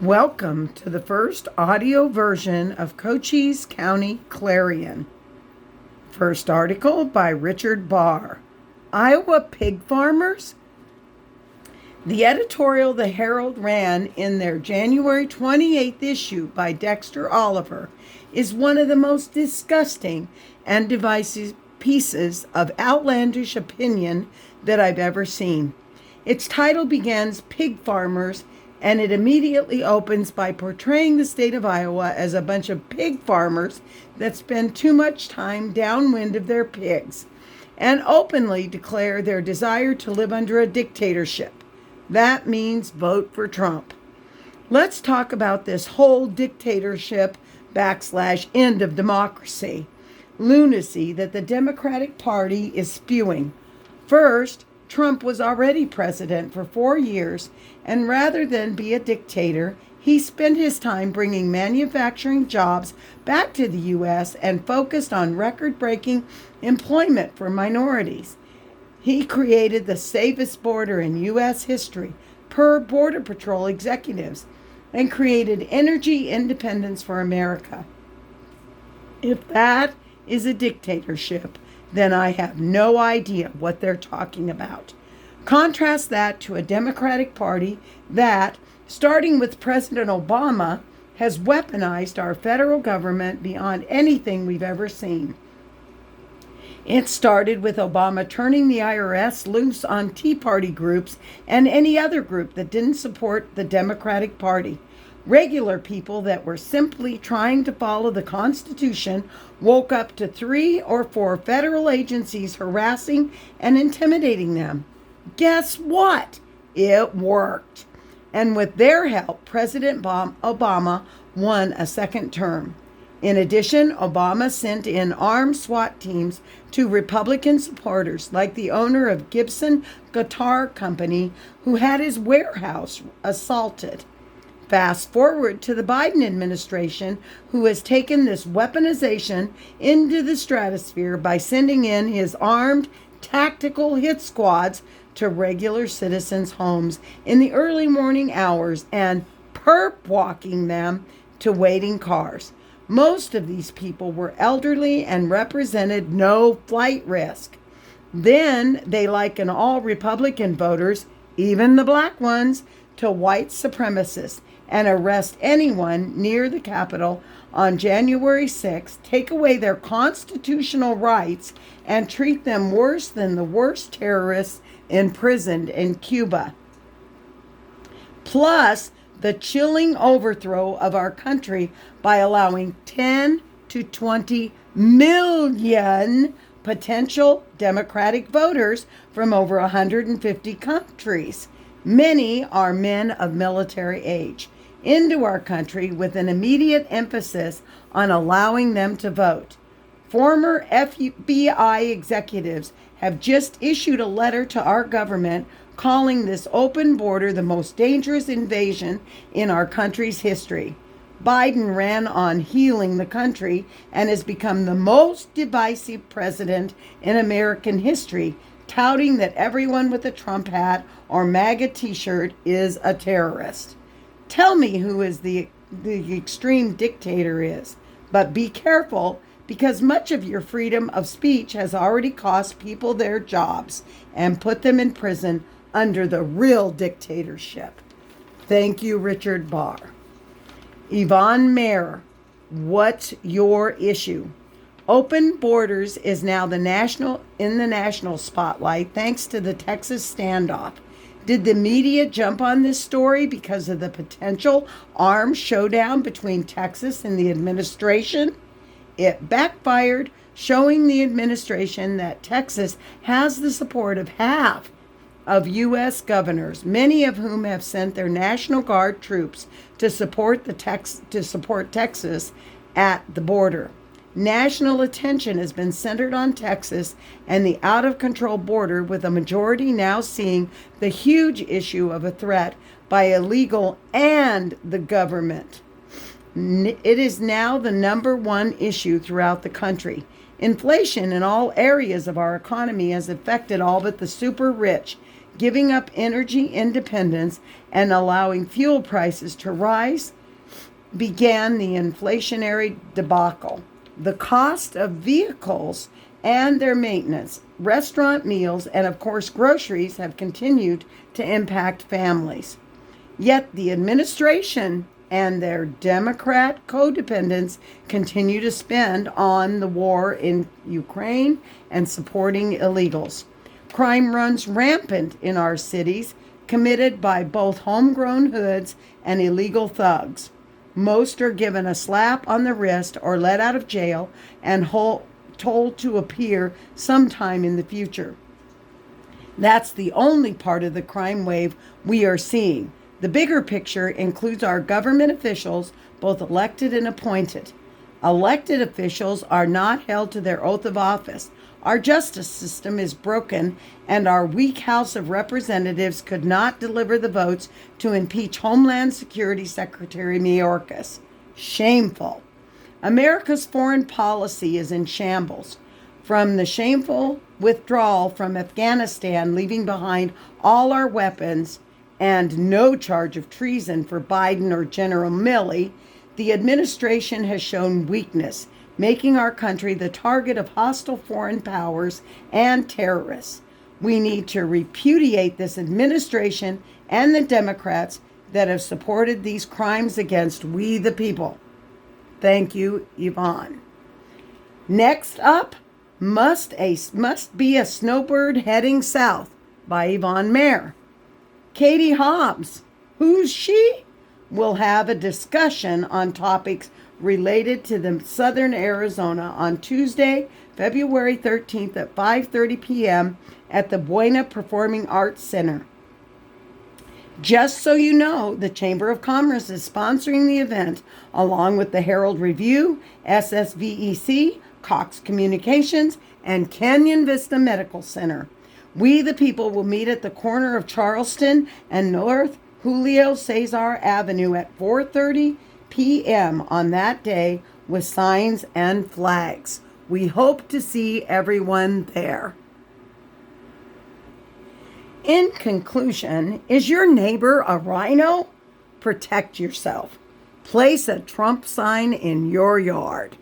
Welcome to the first audio version of Cochise County Clarion. First article by Richard Barr. Iowa pig farmers? The editorial the Herald ran in their January 28th issue by Dexter Oliver is one of the most disgusting and divisive pieces of outlandish opinion that I've ever seen. Its title begins, Pig Farmers, and it immediately opens by portraying the state of Iowa as a bunch of pig farmers that spend too much time downwind of their pigs and openly declare their desire to live under a dictatorship. That means vote for Trump. Let's talk about this whole dictatorship / end of democracy lunacy that the Democratic Party is spewing. First, Trump was already president for 4 years, and rather than be a dictator, he spent his time bringing manufacturing jobs back to the U.S. and focused on record-breaking employment for minorities. He created the safest border in U.S. history, per Border Patrol executives, and created energy independence for America. If that is a dictatorship, then I have no idea what they're talking about. Contrast that to a Democratic Party that, starting with President Obama, has weaponized our federal government beyond anything we've ever seen. It started with Obama turning the IRS loose on Tea Party groups and any other group that didn't support the Democratic Party. Regular people that were simply trying to follow the Constitution woke up to 3 or 4 federal agencies harassing and intimidating them. Guess what? It worked. And with their help, President Obama won a second term. In addition, Obama sent in armed SWAT teams to Republican supporters, like the owner of Gibson Guitar Company, who had his warehouse assaulted. Fast forward to the Biden administration, who has taken this weaponization into the stratosphere by sending in his armed tactical hit squads to regular citizens' homes in the early morning hours and perp walking them to waiting cars. Most of these people were elderly and represented no flight risk. Then they liken all Republican voters, even the black ones, to white supremacists and arrest anyone near the Capitol on January 6th, take away their constitutional rights, and treat them worse than the worst terrorists imprisoned in Cuba. Plus, the chilling overthrow of our country by allowing 10 to 20 million potential Democratic voters from over 150 countries. Many are men of military age, into our country with an immediate emphasis on allowing them to vote. Former FBI executives have just issued a letter to our government calling this open border the most dangerous invasion in our country's history. Biden ran on healing the country and has become the most divisive president in American history, touting that everyone with a Trump hat or MAGA t-shirt is a terrorist. Tell me who is the extreme dictator is, but be careful, because much of your freedom of speech has already cost people their jobs and put them in prison under the real dictatorship. Thank you, Richard Barr. Yvonne Mayer, what's your issue? Open borders is now in the national spotlight thanks to the Texas standoff. Did the media jump on this story because of the potential armed showdown between Texas and the administration? It backfired, showing the administration that Texas has the support of half of U.S. governors, many of whom have sent their National Guard troops to support Texas at the border. National attention has been centered on Texas and the out-of-control border, with a majority now seeing the huge issue of a threat by illegal and the government. It is now the number one issue throughout the country. Inflation in all areas of our economy has affected all but the super rich, giving up energy independence and allowing fuel prices to rise began the inflationary debacle. The cost of vehicles and their maintenance, restaurant meals, and of course groceries have continued to impact families. Yet the administration and their Democrat codependents continue to spend on the war in Ukraine and supporting illegals. Crime runs rampant in our cities, committed by both homegrown hoods and illegal thugs. Most are given a slap on the wrist or let out of jail and told to appear sometime in the future. That's the only part of the crime wave we are seeing. The bigger picture includes our government officials, both elected and appointed. Elected officials are not held to their oath of office. Our justice system is broken, and our weak House of Representatives could not deliver the votes to impeach Homeland Security Secretary Mayorkas. Shameful. America's foreign policy is in shambles. From the shameful withdrawal from Afghanistan, leaving behind all our weapons, and no charge of treason for Biden or General Milley, the administration has shown weakness, making our country the target of hostile foreign powers and terrorists. We need to repudiate this administration and the Democrats that have supported these crimes against we the people. Thank you, Yvonne. Next up, Must Be a Snowbird Heading South by Yvonne Mayer. Katie Hobbs, who's she? Will have a discussion on topics related to the Southern Arizona on Tuesday, February 13th at 5:30 p.m. at the Buena Performing Arts Center. Just so you know, the Chamber of Commerce is sponsoring the event along with the Herald Review, SSVEC, Cox Communications, and Canyon Vista Medical Center. We the people will meet at the corner of Charleston and North Julio Cesar Avenue at 4:30 p.m. on that day with signs and flags. We hope to see everyone there. In conclusion, is your neighbor a rhino? Protect yourself. Place a Trump sign in your yard.